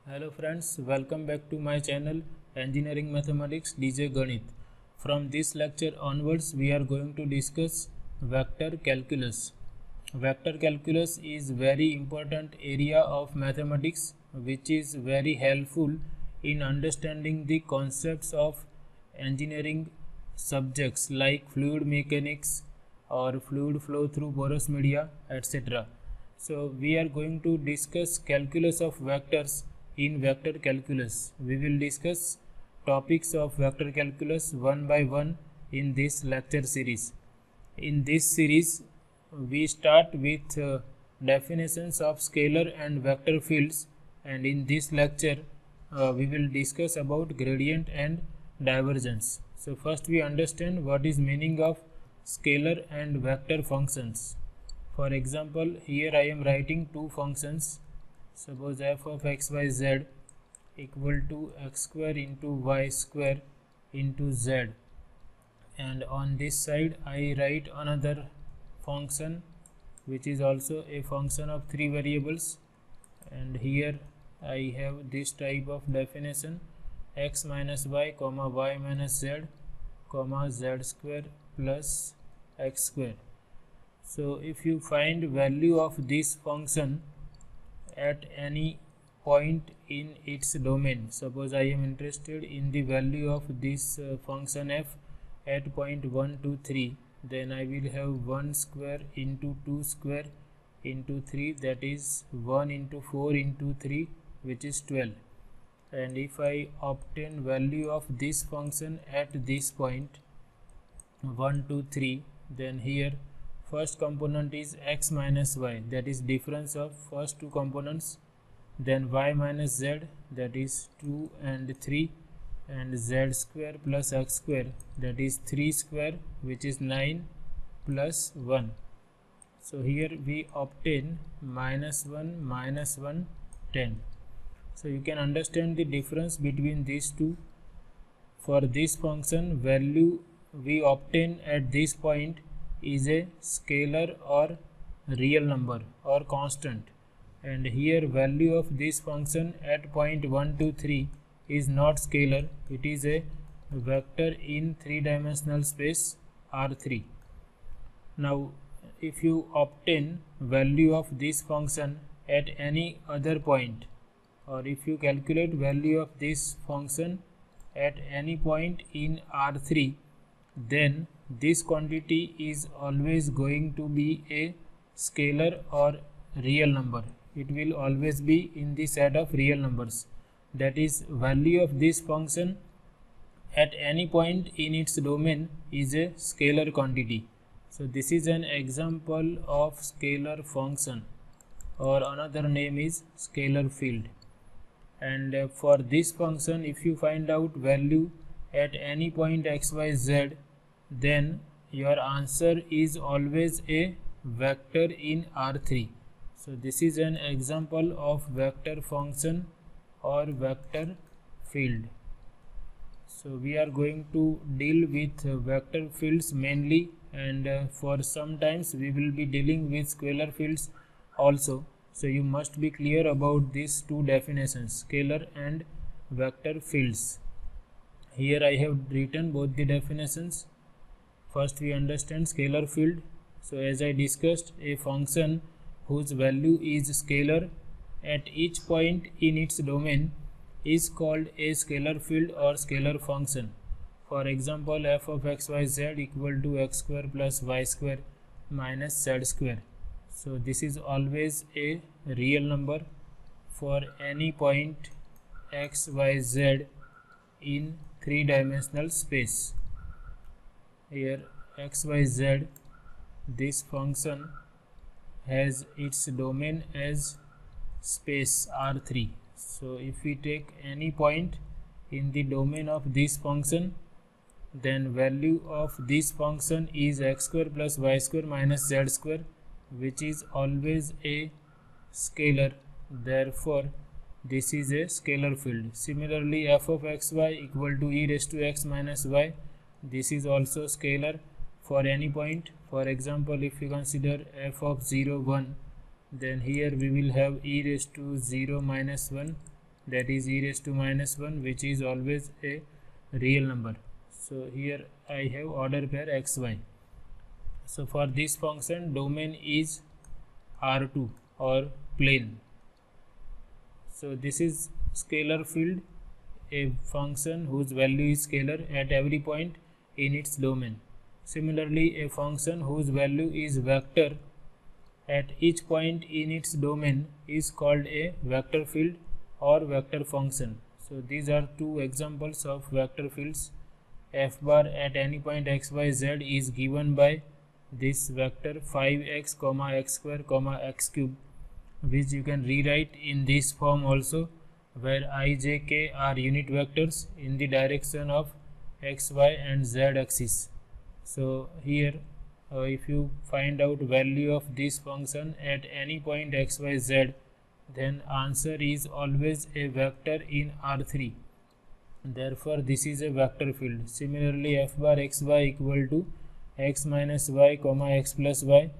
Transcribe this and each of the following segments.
Hello friends, welcome back to my channel Engineering Mathematics DJ Ganit. From this lecture onwards we are going to discuss vector calculus. Vector calculus is very important area of mathematics which is very helpful in understanding the concepts of engineering subjects like fluid mechanics or fluid flow through porous media, etc. So we are going to discuss calculus of vectors in vector calculus. We will discuss topics of vector calculus one by one in this lecture series. In this series, we start with definitions of scalar and vector fields, and in this lecture, we will discuss about gradient and divergence. So first we understand what is meaning of scalar and vector functions. For example, here I am writing two functions. Suppose f of x y z equal to x square into y square into z, and on this side I write another function which is also a function of three variables, and here I have this type of definition: x minus y comma y minus z comma z square plus x square. So if you find value of this function at any point in its domain, suppose I am interested in the value of this function f at point 1 2 3, then I will have 1 square into 2 square into 3, that is 1 into 4 into 3, which is 12. And if I obtain value of this function at this point 1 2 3, then here first component is x minus y, that is difference of first two components, then y minus z, that is 2 and 3, and z square plus x square, that is 3 square, which is 9 plus 1. So here we obtain minus 1, 10. So you can understand the difference between these two. For this function, value we obtain at this point is a scalar or real number or constant, and here value of this function at point 1 2 3 is not scalar, it is a vector in three-dimensional space R3. Now if you obtain value of this function at any other point, or if you calculate value of this function at any point in R3, then this quantity is always going to be a scalar or real number. It will always be in the set of real numbers. That is, value of this function at any point in its domain is a scalar quantity. So this is an example of scalar function, or another name is scalar field. And for this function, if you find out value at any point x y z, then your answer is always a vector in R3. So this is an example of vector function or vector field. So we are going to deal with vector fields mainly, and for sometimes we will be dealing with scalar fields also. So you must be clear about these two definitions, scalar and vector fields. Here I have written both the definitions. First we understand scalar field. So as I discussed, a function whose value is scalar at each point in its domain is called a scalar field or scalar function. For example, f of x y z equal to x square plus y square minus z square. So this is always a real number for any point x y z in three-dimensional space. Here x y z, this function has its domain as space R3. So if we take any point in the domain of this function, then value of this function is x square plus y square minus z square, which is always a scalar. Therefore this is a scalar field. Similarly, f of x y equal to e raised to x minus y, this is also scalar for any point. For example, if you consider f of 0 1, then here we will have e raised to 0 minus 1 that is e raised to minus 1, which is always a real number. So here I have order pair xy. So for this function, domain is R2 or plane. So this is scalar field, a function whose value is scalar at every point in its domain. Similarly, a function whose value is vector at each point in its domain is called a vector field or vector function. So these are two examples of vector fields. F bar at any point x, y, z is given by this vector 5x, x square, x cube, which you can rewrite in this form also, where I, j, k are unit vectors in the direction of x, y and z axis. So here if you find out value of this function at any point x, y, z, then answer is always a vector in R3. Therefore this is a vector field. Similarly, f bar xy equal to x minus y, x plus y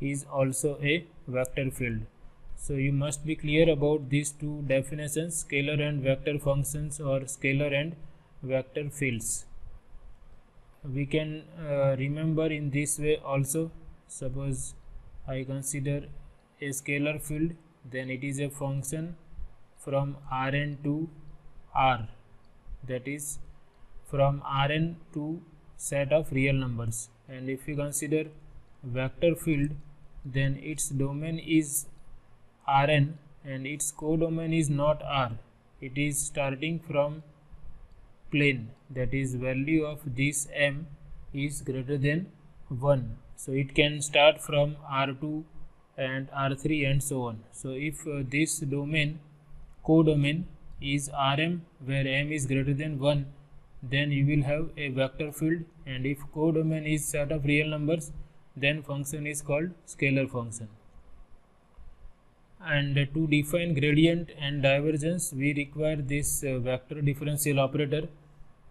is also a vector field. So you must be clear about these two definitions, scalar and vector functions or scalar and vector fields. We can remember in this way also. Suppose I consider a scalar field, then it is a function from Rn to R, that is from Rn to set of real numbers. And if you consider vector field, then its domain is Rn and its codomain is not R. It is starting from plane, that is value of this m is greater than 1. So it can start from R2 and R3 and so on. So if this domain, codomain is Rm where m is greater than 1, then you will have a vector field, and if codomain is set of real numbers, then function is called scalar function. And to define gradient and divergence, we require this vector differential operator.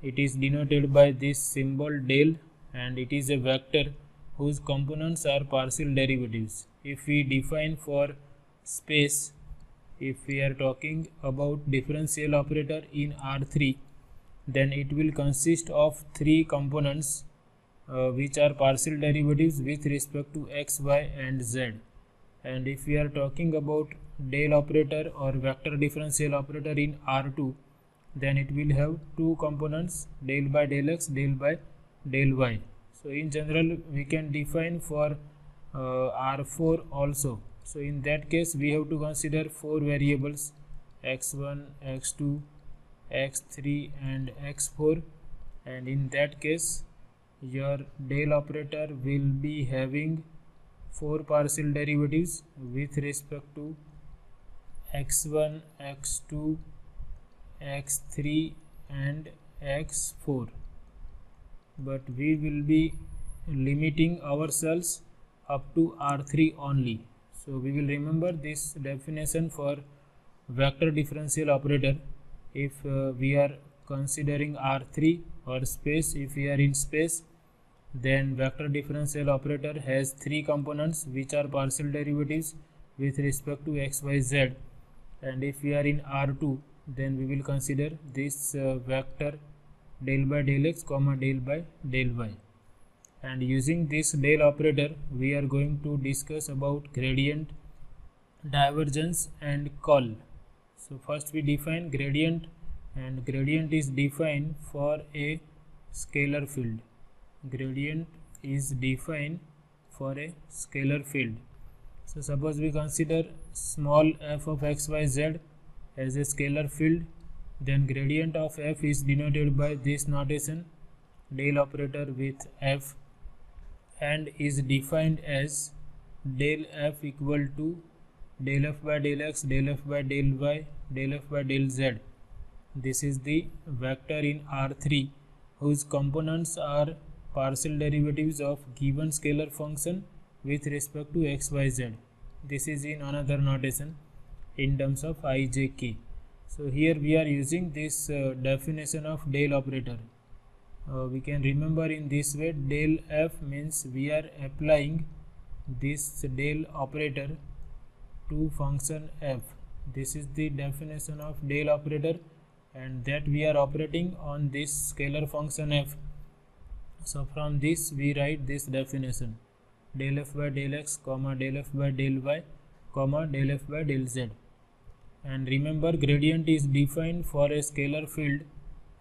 It is denoted by this symbol del, and it is a vector whose components are partial derivatives. If we define for space, if we are talking about differential operator in R3, then it will consist of three components which are partial derivatives with respect to x, y and z. And if we are talking about del operator or vector differential operator in R2, then it will have two components, del by del x, del by del y. So in general we can define for R4 also. So in that case we have to consider four variables, x1, x2, x3 and x4, and in that case your del operator will be having four partial derivatives with respect to x1, x2, x3 and x4, but we will be limiting ourselves up to R3 only. So we will remember this definition for vector differential operator. If we are considering R3 or space, if we are in space, then vector differential operator has three components which are partial derivatives with respect to x, y, z. And if we are in R2, then we will consider this vector del by del x, del by del y. And using this del operator, we are going to discuss about gradient, divergence and curl. So first we define gradient, and gradient is defined for a scalar field. Gradient is defined for a scalar field. So suppose we consider small f of x, y, z as a scalar field, then gradient of f is denoted by this notation, del operator with f, and is defined as del f equal to del f by del x, del f by del y, del f by del z. This is the vector in R3 whose components are partial derivatives of given scalar function with respect to x, y, z. This is in another notation in terms of I, j, k. So here we are using this definition of del operator. We can remember in this way, del f means we are applying this del operator to function f. This is the definition of del operator, and that we are operating on this scalar function f. So from this we write this definition: del f by del x, comma del f by del y, comma del f by del z. And remember, gradient is defined for a scalar field,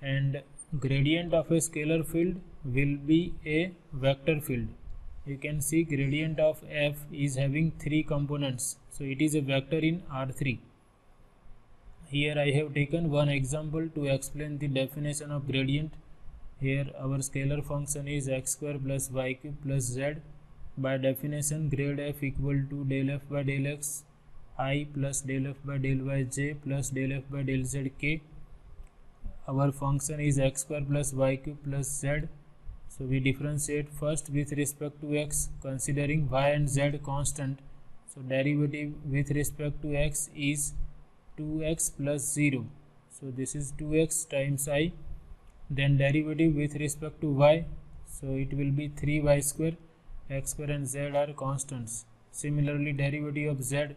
and gradient of a scalar field will be a vector field. You can see gradient of f is having 3 components, so it is a vector in R3. Here I have taken one example to explain the definition of gradient. Here our scalar function is x square plus y cube plus z. By definition, grade f equal to del f by del x I plus del f by del y j plus del f by del z k. Our function is x square plus y cube plus z. So we differentiate first with respect to x, considering y and z constant. So derivative with respect to x is 2x plus 0. So this is 2x times I. Then derivative with respect to y, so it will be 3y square. X square and z are constants. Similarly, derivative of z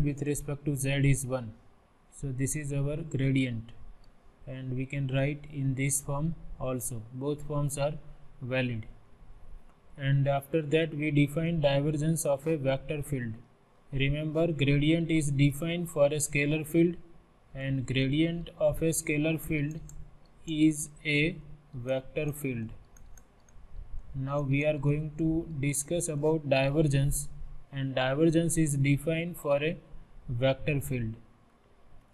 with respect to z is 1. So this is our gradient, and we can write in this form also. Both forms are valid. And after that we define divergence of a vector field. Remember, gradient is defined for a scalar field, and gradient of a scalar field is a vector field. Now we are going to discuss about divergence, and divergence is defined for a vector field.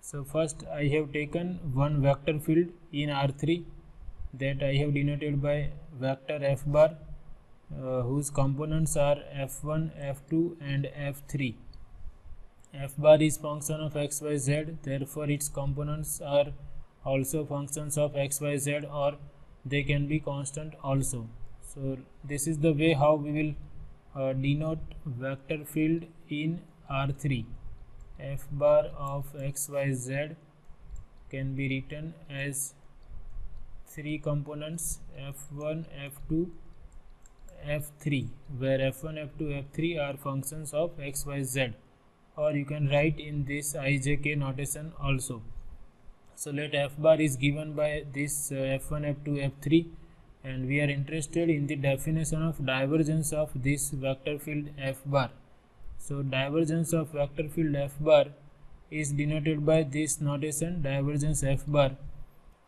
So first I have taken one vector field in R3 that I have denoted by vector f bar, whose components are f1, f2 and f3. F bar is function of x, y, z, therefore its components are also functions of x, y, z, or they can be constant also. So this is the way how we will denote vector field in R3. F bar of x, y, z can be written as 3 components f1, f2, f3, where f1, f2, f3 are functions of x, y, z, or you can write in this ijk notation also. So let f bar is given by this f1, f2, f3, and we are interested in the definition of divergence of this vector field f bar. So divergence of vector field f bar is denoted by this notation, divergence f bar,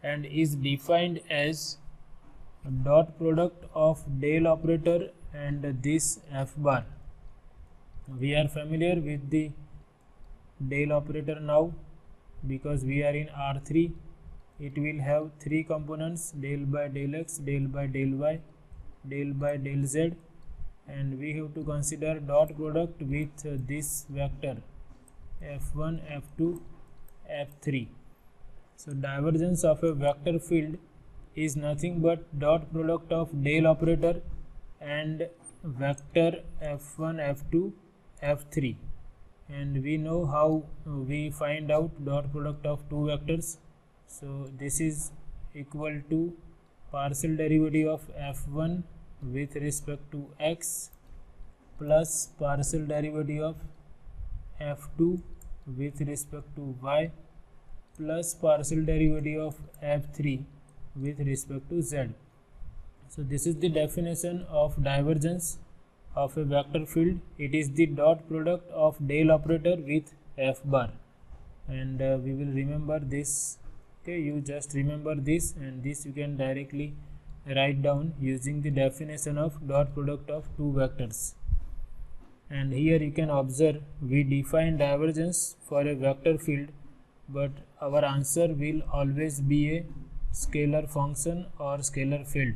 and is defined as dot product of del operator and this f bar. We are familiar with the del operator now because we are in R3. It will have 3 components: del by del x, del by del y, del by del z, and we have to consider dot product with this vector f1, f2, f3. So divergence of a vector field is nothing but dot product of del operator and vector f1, f2, f3. And we know how we find out dot product of 2 vectors. So this is equal to partial derivative of f1 with respect to x plus partial derivative of f2 with respect to y plus partial derivative of f3 with respect to z. So this is the definition of divergence of a vector field. It is the dot product of del operator with f bar, and we will remember this. Okay, you just remember this, and this you can directly write down using the definition of dot product of 2 vectors. And here you can observe we define divergence for a vector field, but our answer will always be a scalar function or scalar field.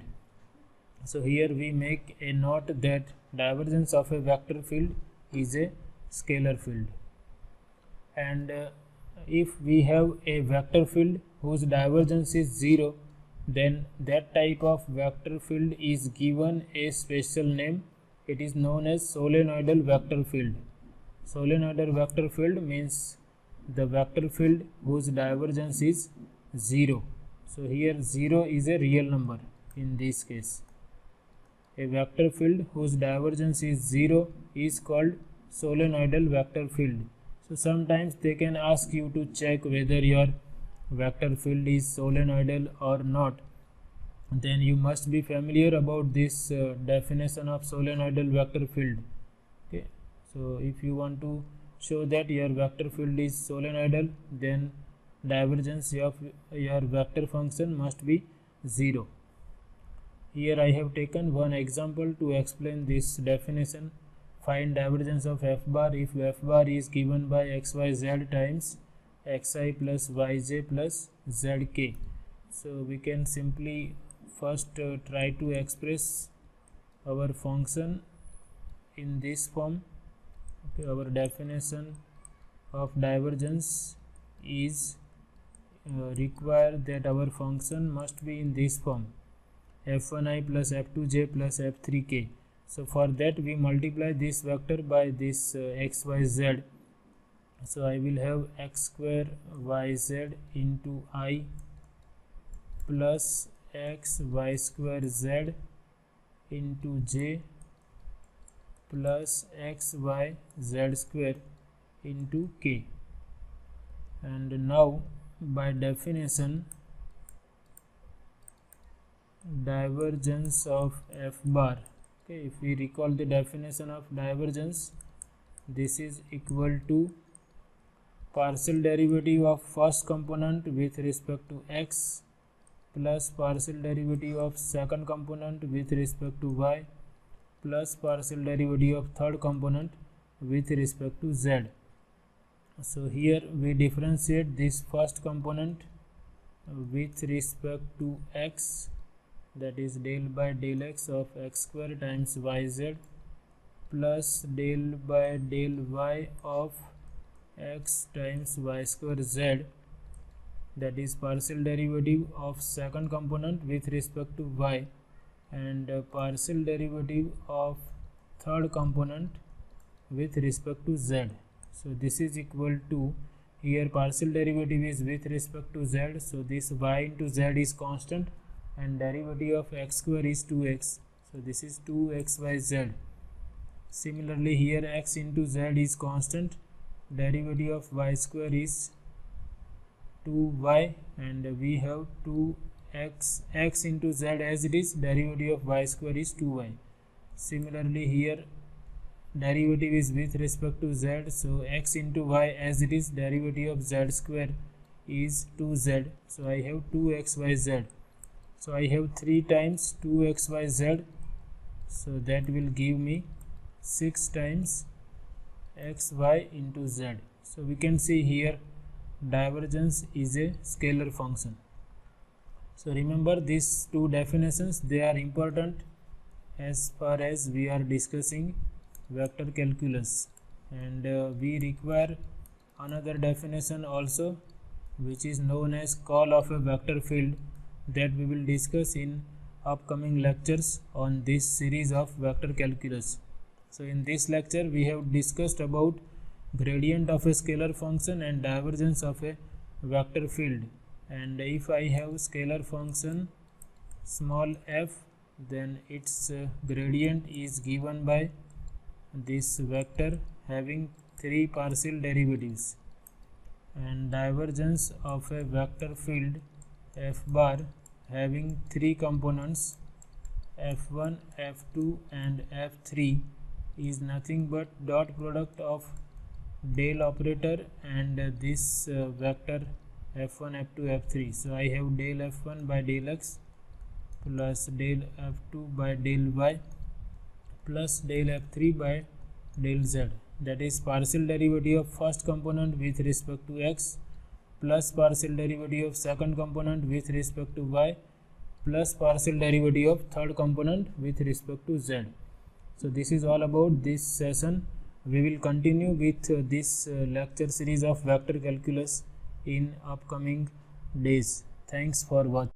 So here we make a note that divergence of a vector field is a scalar field. And if we have a vector field whose divergence is 0, then that type of vector field is given a special name. It is known as solenoidal vector field. Solenoidal vector field means the vector field whose divergence is 0. So here 0 is a real number in this case. A vector field whose divergence is 0 is called solenoidal vector field, So sometimes they can ask you to check whether your vector field is solenoidal or not. Then you must be familiar about this definition of solenoidal vector field. Okay, so if you want to show that your vector field is solenoidal, then divergence of your vector function must be 0. Here I have taken one example to explain this definition. Find divergence of f bar if f bar is given by xyz times xi plus yj plus zk. So we can simply first try to express our function in this form. Okay, our definition of divergence is require that our function must be in this form: f1i plus f2j plus f3k. So for that we multiply this vector by this xyz. So I will have x square yz into I plus x y square z into j plus x y z square into k. And now by definition, divergence of f bar, okay, if we recall the definition of divergence, this is equal to partial derivative of first component with respect to x plus partial derivative of second component with respect to y plus partial derivative of third component with respect to z. So here we differentiate this first component with respect to x, that is del by del x of x square times yz plus del by del y of x times y square z, that is partial derivative of second component with respect to y, and partial derivative of third component with respect to z. So this is equal to, here partial derivative is with respect to z, so this y into z is constant and derivative of x square is 2x, so this is 2xyz. Similarly here x into z is constant, derivative of y square is 2y, and we have 2x, x into z as it is, derivative of y square is 2y. Similarly here derivative is with respect to z, so x into y as it is, derivative of z square is 2z, so I have 2xyz. So I have 3 times 2xyz, so that will give me 6 times xy into z. So we can see here divergence is a scalar function. So remember these two definitions, they are important as far as we are discussing vector calculus, and we require another definition also, which is known as call of a vector field, that we will discuss in upcoming lectures on this series of vector calculus. So in this lecture we have discussed about gradient of a scalar function and divergence of a vector field, and if I have scalar function small f, then its gradient is given by this vector having 3 partial derivatives, and divergence of a vector field f bar having 3 components f1, f2 and f3 is nothing but dot product of del operator and this vector f1, f2, f3. So I have del f1 by del x plus del f2 by del y plus del f3 by del z, that is partial derivative of first component with respect to x plus partial derivative of second component with respect to y plus partial derivative of third component with respect to z. So this is all about this session. We will continue with this lecture series of vector calculus in upcoming days. Thanks for watching.